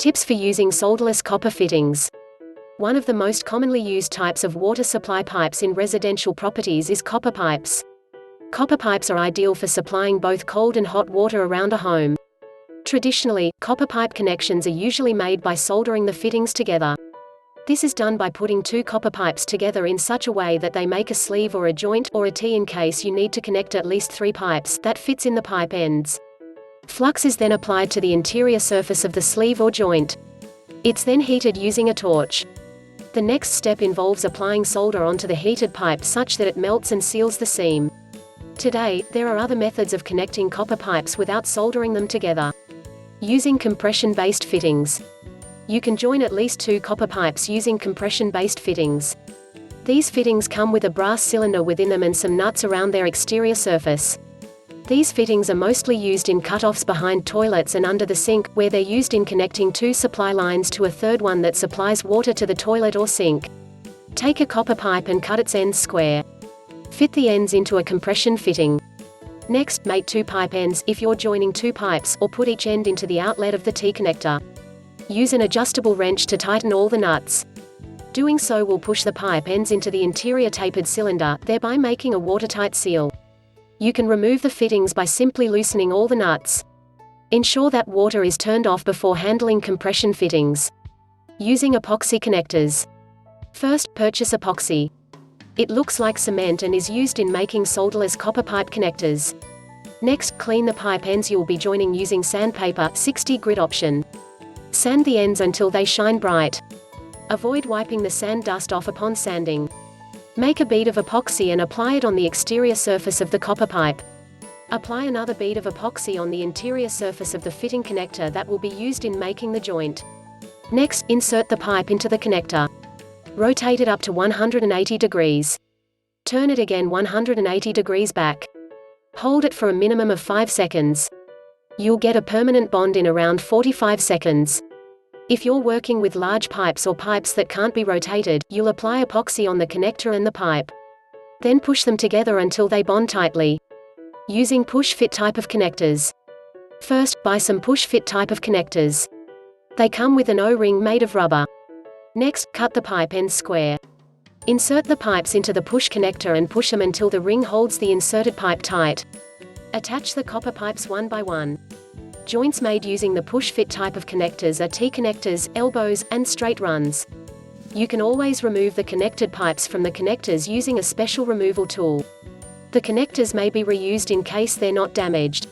Tips for using solderless copper fittings. One of the most commonly used types of water supply pipes in residential properties is copper pipes. Copper pipes are ideal for supplying both cold and hot water around a home. Traditionally, copper pipe connections are usually made by soldering the fittings together. This is done by putting two copper pipes together in such a way that they make a sleeve or a joint, or a T in case you need to connect at least 3 pipes, that fits in the pipe ends. Flux is then applied to the interior surface of the sleeve or joint. It's then heated using a torch. The next step involves applying solder onto the heated pipe such that it melts and seals the seam. Today, there are other methods of connecting copper pipes without soldering them together. Using compression-based fittings. You can join at least 2 copper pipes using compression-based fittings. These fittings come with a brass cylinder within them and some nuts around their exterior surface. These fittings are mostly used in cutoffs behind toilets and under the sink, where they're used in connecting 2 supply lines to a third one that supplies water to the toilet or sink. Take a copper pipe and cut its ends square. Fit the ends into a compression fitting. Next, mate 2 pipe ends, if you're joining 2 pipes, or put each end into the outlet of the T-connector. Use an adjustable wrench to tighten all the nuts. Doing so will push the pipe ends into the interior tapered cylinder, thereby making a watertight seal. You can remove the fittings by simply loosening all the nuts. Ensure that water is turned off before handling compression fittings. Using epoxy connectors. First, purchase epoxy. It looks like cement and is used in making solderless copper pipe connectors. Next, clean the pipe ends you'll be joining using sandpaper, 60 grit option. Sand the ends until they shine bright. Avoid wiping the sand dust off upon sanding. Make a bead of epoxy and apply it on the exterior surface of the copper pipe. Apply another bead of epoxy on the interior surface of the fitting connector that will be used in making the joint. Next, insert the pipe into the connector. Rotate it up to 180 degrees. Turn it again 180 degrees back. Hold it for a minimum of 5 seconds. You'll get a permanent bond in around 45 seconds. If you're working with large pipes or pipes that can't be rotated, you'll apply epoxy on the connector and the pipe. Then push them together until they bond tightly. Using push-fit type of connectors. First, buy some push-fit type of connectors. They come with an O-ring made of rubber. Next, cut the pipe ends square. Insert the pipes into the push connector and push them until the ring holds the inserted pipe tight. Attach the copper pipes one by one. Joints made using the push-fit type of connectors are T-connectors, elbows, and straight runs. You can always remove the connected pipes from the connectors using a special removal tool. The connectors may be reused in case they're not damaged.